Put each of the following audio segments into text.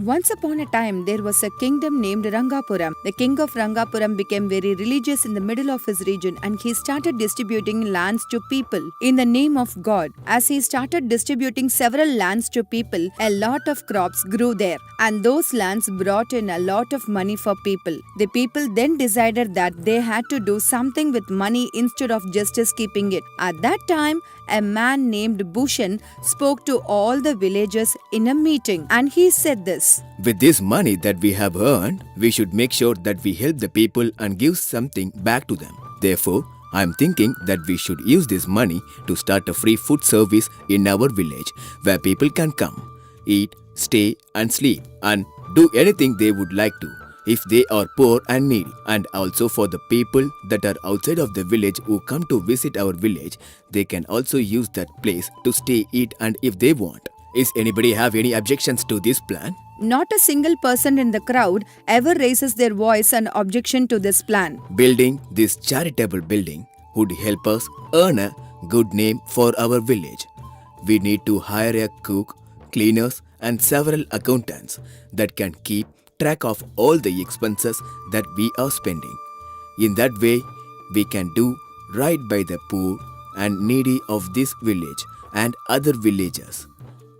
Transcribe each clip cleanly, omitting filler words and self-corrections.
Once upon a time, there was a kingdom named Rangapuram. The king of Rangapuram became very religious in the middle of his region and he started distributing lands to people in the name of God. As he started distributing several lands to people, a lot of crops grew there and those lands brought in a lot of money for people. The people then decided that they had to do something with money instead of just keeping it. At that time, a man named Bhushan spoke to all the villagers in a meeting and he said this. With this money that we have earned, we should make sure that we help the people and give something back to them. Therefore, I am thinking that we should use this money to start a free food service in our village where people can come, eat, stay and sleep and do anything they would like to if they are poor and needy, and also for the people that are outside of the village who come to visit our village, they can also use that place to stay, eat and if they want. Is anybody have any objections to this plan? Not a single person in the crowd ever raises their voice and objection to this plan. Building this charitable building would help us earn a good name for our village. We need to hire a cook, cleaners and several accountants that can keep track of all the expenses that we are spending. In that way, we can do right by the poor and needy of this village and other villages.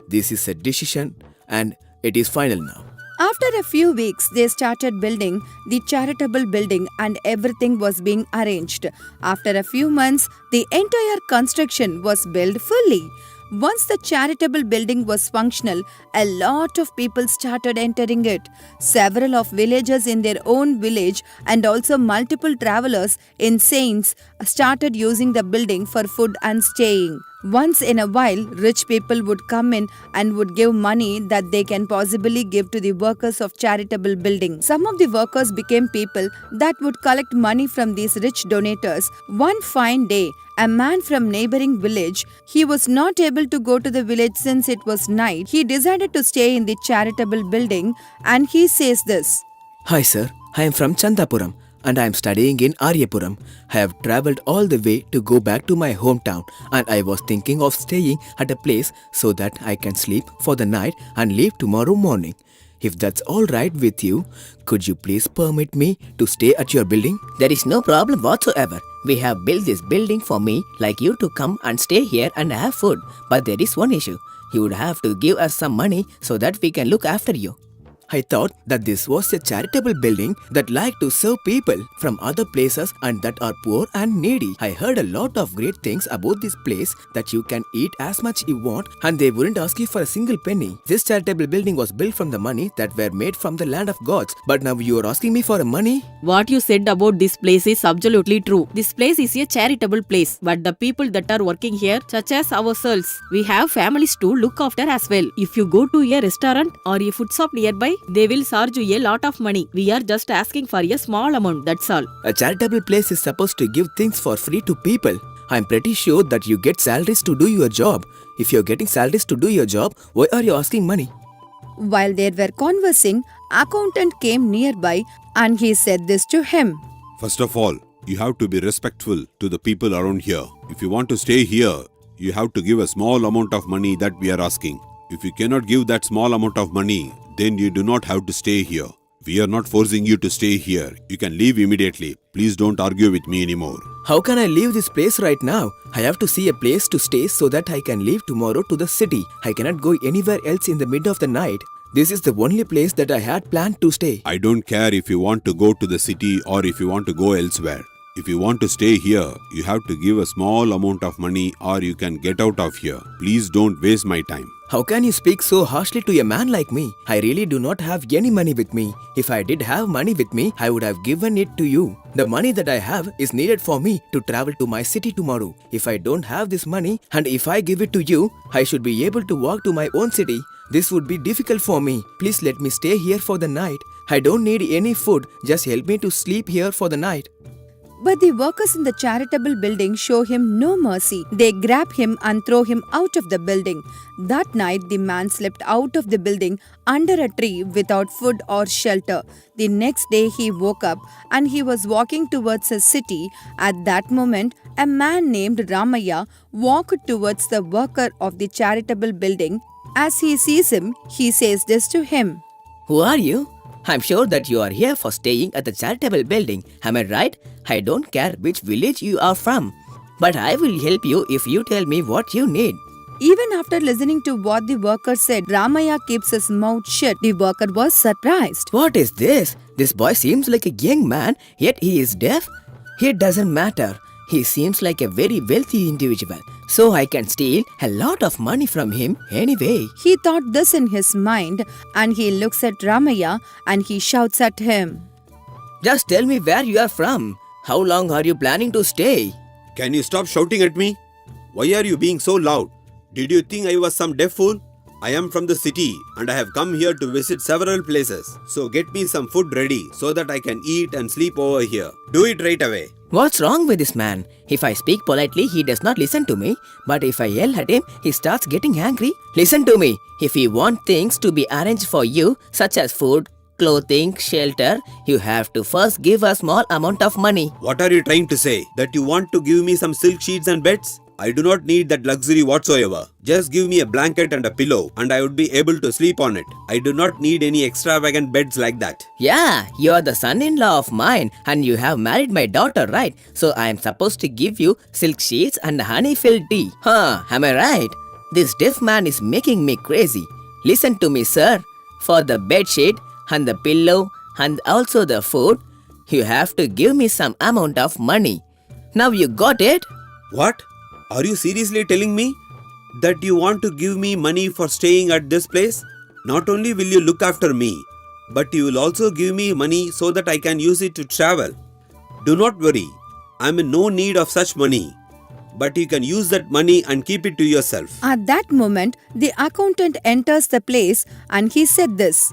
This is a decision and it is final now. After a few weeks, they started building the charitable building and everything was being arranged. After a few months, the entire construction was built fully. Once the charitable building was functional, a lot of people started entering it. Several of villagers in their own village and also multiple travelers in saints started using the building for food and staying. Once in a while, rich people would come in and would give money that they can possibly give to the workers of charitable building. Some of the workers became people that would collect money from these rich donators. One fine day, a man from neighboring village, he was not able to go to the village since it was night. He decided to stay in the charitable building and he says this. Hi sir, I am from Chandapuram and I am studying in Aryapuram. I have travelled all the way to go back to my hometown and I was thinking of staying at a place so that I can sleep for the night and leave tomorrow morning. If that's alright with you, could you please permit me to stay at your building? There is no problem whatsoever. We have built this building for me like you to come and stay here and have food. But there is one issue. You would have to give us some money so that we can look after you. I thought that this was a charitable building that liked to serve people from other places and that are poor and needy. I heard a lot of great things about this place, that you can eat as much you want and they wouldn't ask you for a single penny. This charitable building was built from the money that were made from the land of gods. But now you are asking me for money? What you said about this place is absolutely true. This place is a charitable place, but the people that are working here, such as ourselves, we have families to look after as well. If you go to a restaurant or a food shop nearby, they will charge you a lot of money. We are just asking for a small amount, that's all. A charitable place is supposed to give things for free to people. I'm pretty sure that you get salaries to do your job. If you're getting salaries to do your job, why are you asking money? While they were conversing, accountant came nearby and he said this to him. First of all, you have to be respectful to the people around here. If you want to stay here, you have to give a small amount of money that we are asking. If you cannot give that small amount of money, then you do not have to stay here. We are not forcing you to stay here. You can leave immediately. Please don't argue with me anymore. How can I leave this place right now? I have to see a place to stay so that I can leave tomorrow to the city. I cannot go anywhere else in the middle of the night. This is the only place that I had planned to stay. I don't care if you want to go to the city or if you want to go elsewhere. If you want to stay here, you have to give a small amount of money or you can get out of here. Please don't waste my time. How can you speak so harshly to a man like me? I really do not have any money with me. If I did have money with me, I would have given it to you. The money that I have is needed for me to travel to my city tomorrow. If I don't have this money and if I give it to you, I should be able to walk to my own city. This would be difficult for me. Please let me stay here for the night. I don't need any food. Just help me to sleep here for the night. But the workers in the charitable building show him no mercy. They grab him and throw him out of the building. That night, the man slept out of the building under a tree without food or shelter. The next day, he woke up and he was walking towards a city. At that moment, a man named Ramaya walked towards the worker of the charitable building. As he sees him, he says this to him. Who are you? I'm sure that you are here for staying at the charitable building. Am I right? I don't care which village you are from. But I will help you if you tell me what you need. Even after listening to what the worker said, Ramaya keeps his mouth shut. The worker was surprised. What is this? This boy seems like a young man, yet he is deaf? It doesn't matter. He seems like a very wealthy individual, so I can steal a lot of money from him anyway. He thought this in his mind and he looks at Ramaya and he shouts at him. Just tell me where you are from. How long are you planning to stay? Can you stop shouting at me? Why are you being so loud? Did you think I was some deaf fool? I am from the city and I have come here to visit several places. So get me some food ready so that I can eat and sleep over here. Do it right away. What's wrong with this man? If I speak politely, he does not listen to me. But if I yell at him, he starts getting angry. Listen to me. If you want things to be arranged for you, such as food, clothing, shelter, you have to first give a small amount of money. What are you trying to say? That you want to give me some silk sheets and beds? I do not need that luxury whatsoever. Just give me a blanket and a pillow and I would be able to sleep on it. I do not need any extravagant beds like that. Yeah, you are the son-in-law of mine and you have married my daughter, right? So I am supposed to give you silk sheets and honey-filled tea. Am I right? This deaf man is making me crazy. Listen to me, sir. For the bed sheet and the pillow and also the food, you have to give me some amount of money. Now you got it? What? Are you seriously telling me that you want to give me money for staying at this place? Not only will you look after me, but you will also give me money so that I can use it to travel. Do not worry, I am in no need of such money. But you can use that money and keep it to yourself. At that moment, the accountant enters the place and he said this.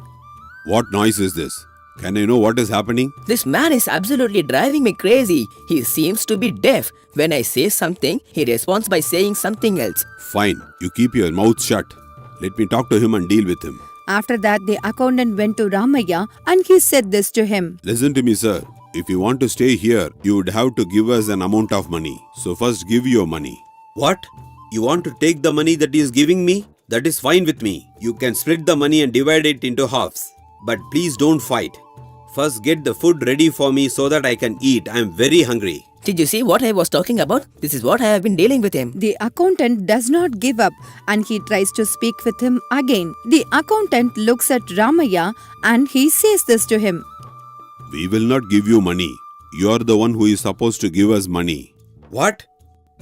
What noise is this? Can I know what is happening? This man is absolutely driving me crazy. He seems to be deaf. When I say something, he responds by saying something else. Fine, you keep your mouth shut. Let me talk to him and deal with him. After that, the accountant went to Ramaya and he said this to him. Listen to me, sir. If you want to stay here, you would have to give us an amount of money. So first give your money. What? You want to take the money that he is giving me? That is fine with me. You can split the money and divide it into halves. But please don't fight. First get the food ready for me so that I can eat. I am very hungry. Did you see what I was talking about? This is what I have been dealing with him. The accountant does not give up and he tries to speak with him again. The accountant looks at Ramaya and he says this to him. We will not give you money. You are the one who is supposed to give us money. What?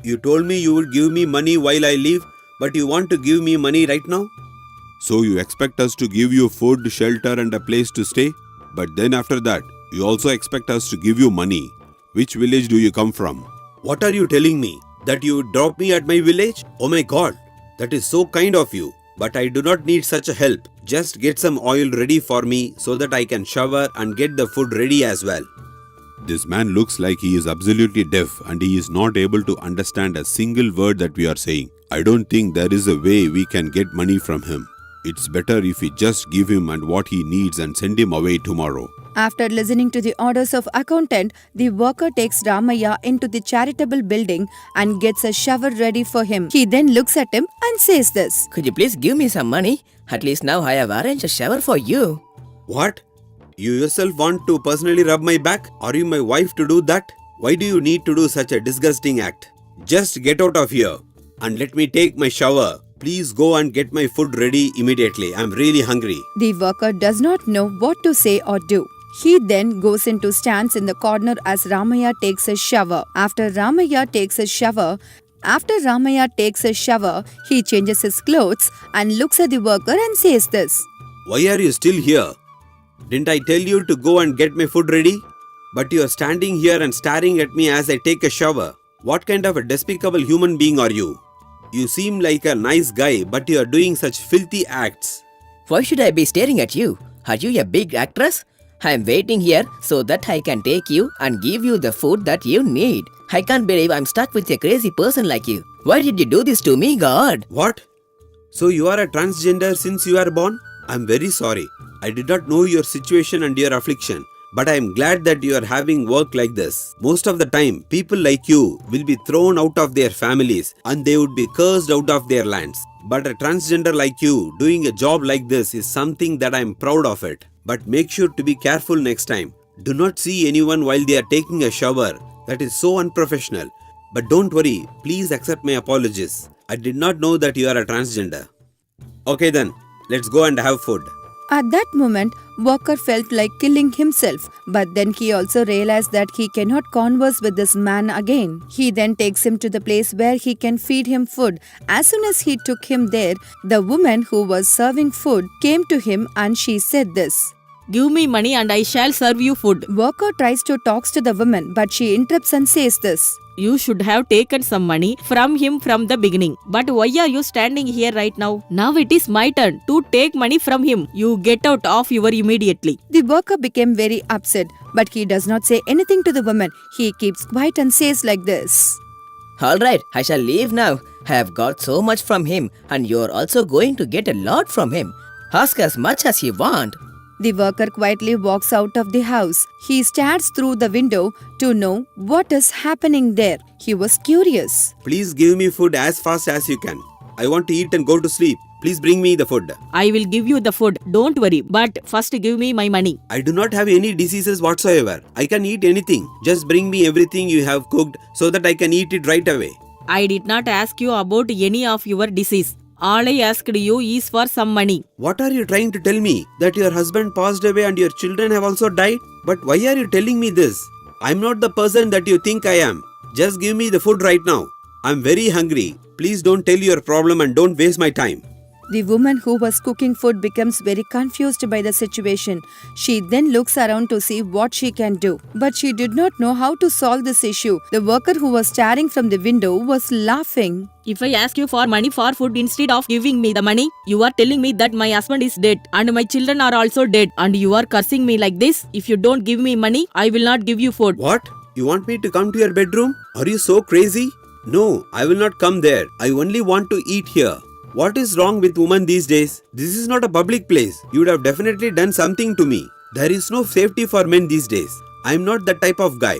You told me you would give me money while I leave, but you want to give me money right now? So you expect us to give you food, shelter and a place to stay? But then after that, you also expect us to give you money. Which village do you come from? What are you telling me? That you would drop me at my village? Oh my God, that is so kind of you. But I do not need such a help. Just get some oil ready for me so that I can shower and get the food ready as well. This man looks like he is absolutely deaf and he is not able to understand a single word that we are saying. I don't think there is a way we can get money from him. It's better if we just give him and what he needs and send him away tomorrow. After listening to the orders of accountant, the worker takes Ramaya into the charitable building and gets a shower ready for him. He then looks at him and says this. Could you please give me some money? At least now I have arranged a shower for you. What? You yourself want to personally rub my back? Are you my wife to do that? Why do you need to do such a disgusting act? Just get out of here and let me take my shower. Please go and get my food ready immediately. I'm really hungry. The worker does not know what to say or do. He then goes into stands in the corner as Ramaya takes a shower. After Ramaya takes a shower, he changes his clothes and looks at the worker and says this. Why are you still here? Didn't I tell you to go and get my food ready? But you are standing here and staring at me as I take a shower. What kind of a despicable human being are you? You seem like a nice guy, but you are doing such filthy acts. Why should I be staring at you? Are you a big actress? I am waiting here so that I can take you and give you the food that you need. I can't believe I'm stuck with a crazy person like you. Why did you do this to me, God? What? So you are a transgender since you are born? I'm very sorry. I did not know your situation and your affliction. But I am glad that you are having work like this. Most of the time, people like you will be thrown out of their families and they would be cursed out of their lands. But a transgender like you doing a job like this is something that I am proud of it. But make sure to be careful next time. Do not see anyone while they are taking a shower. That is so unprofessional. But don't worry, please accept my apologies. I did not know that you are a transgender. Okay then, let's go and have food. At that moment, Walker felt like killing himself, but then he also realized that he cannot converse with this man again. He then takes him to the place where he can feed him food. As soon as he took him there, the woman who was serving food came to him and she said this. Give me money and I shall serve you food. Walker tries to talk to the woman, but she interrupts and says this. You should have taken some money from him from the beginning. But why are you standing here right now? Now it is my turn to take money from him. You get out of here immediately. The worker became very upset, but he does not say anything to the woman. He keeps quiet and says like this. Alright, I shall leave now. I have got so much from him, and you are also going to get a lot from him. Ask as much as you want. The worker quietly walks out of the house. He stares through the window to know what is happening there. He was curious. Please give me food as fast as you can. I want to eat and go to sleep. Please bring me the food. I will give you the food. Don't worry. But first give me my money. I do not have any diseases whatsoever. I can eat anything. Just bring me everything you have cooked so that I can eat it right away. I did not ask you about any of your disease. All I asked you is for some money. What are you trying to tell me? That your husband passed away and your children have also died? But why are you telling me this? I'm not the person that you think I am. Just give me the food right now. I'm very hungry. Please don't tell your problem and don't waste my time. The woman who was cooking food becomes very confused by the situation. She then looks around to see what she can do. But she did not know how to solve this issue. The worker who was staring from the window was laughing. If I ask you for money for food instead of giving me the money, you are telling me that my husband is dead and my children are also dead and you are cursing me like this. If you don't give me money, I will not give you food. What? You want me to come to your bedroom? Are you so crazy? No, I will not come there. I only want to eat here. What is wrong with women these days? This is not a public place. You would have definitely done something to me. There is no safety for men these days. I am not that type of guy.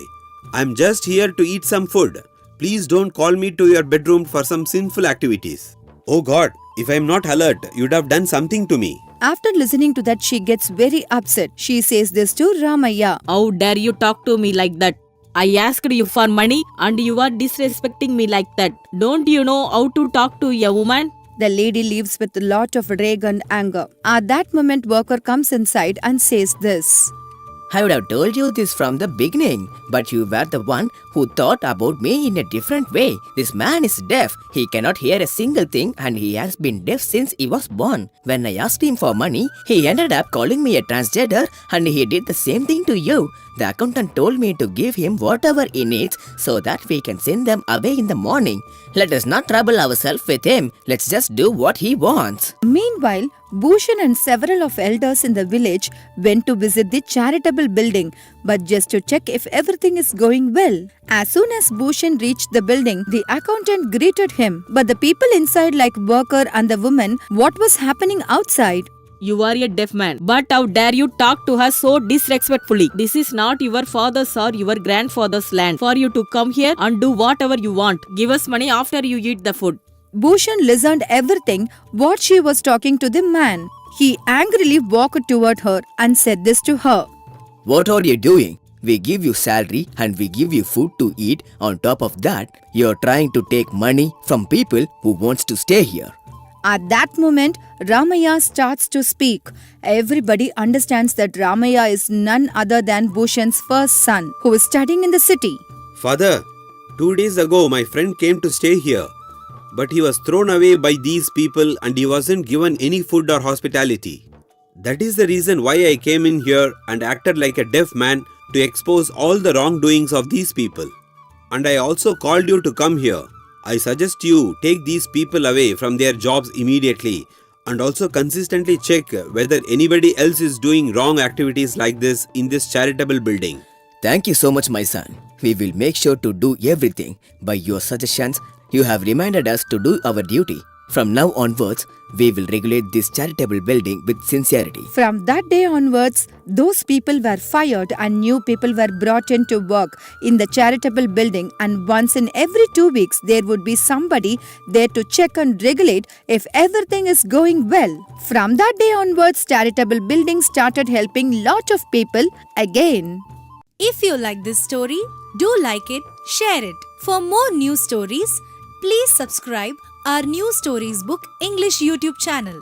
I am just here to eat some food. Please don't call me to your bedroom for some sinful activities. Oh God, if I am not alert, you would have done something to me. After listening to that, she gets very upset. She says this to Ramaya. How dare you talk to me like that? I asked you for money and you are disrespecting me like that. Don't you know how to talk to a woman? The lady leaves with a lot of rage and anger. At that moment, worker comes inside and says this. I would have told you this from the beginning, but you were the one who thought about me in a different way. This man is deaf. He cannot hear a single thing and he has been deaf since he was born. When I asked him for money, he ended up calling me a transgender and he did the same thing to you. The accountant told me to give him whatever he needs so that we can send them away in the morning. Let us not trouble ourselves with him. Let's just do what he wants. Meanwhile, Bhushan and several of elders in the village went to visit the charitable building, but just to check if everything is going well. As soon as Bhushan reached the building, the accountant greeted him. But the people inside, like worker and the woman, what was happening outside? You are a deaf man, but how dare you talk to her so disrespectfully? This is not your father's or your grandfather's land for you to come here and do whatever you want. Give us money after you eat the food. Bhushan listened everything what she was talking to the man. He angrily walked toward her and said this to her. What are you doing? We give you salary and we give you food to eat. On top of that, you're trying to take money from people who wants to stay here. At that moment, Ramaya starts to speak. Everybody understands that Ramaya is none other than Bhushan's first son, who is studying in the city. Father, 2 days ago my friend came to stay here. But he was thrown away by these people and he wasn't given any food or hospitality. That is the reason why I came in here and acted like a deaf man to expose all the wrongdoings of these people. And I also called you to come here. I suggest you take these people away from their jobs immediately and also consistently check whether anybody else is doing wrong activities like this in this charitable building. Thank you so much, my son. We will make sure to do everything. By your suggestions, you have reminded us to do our duty. From now onwards, we will regulate this charitable building with sincerity. From that day onwards, those people were fired and new people were brought in to work in the charitable building, and once in every 2 weeks there would be somebody there to check and regulate if everything is going well. From that day onwards, charitable building started helping lot of people again. If you like this story, do like it, share it. For more new stories, please subscribe our New Stories Book English YouTube channel.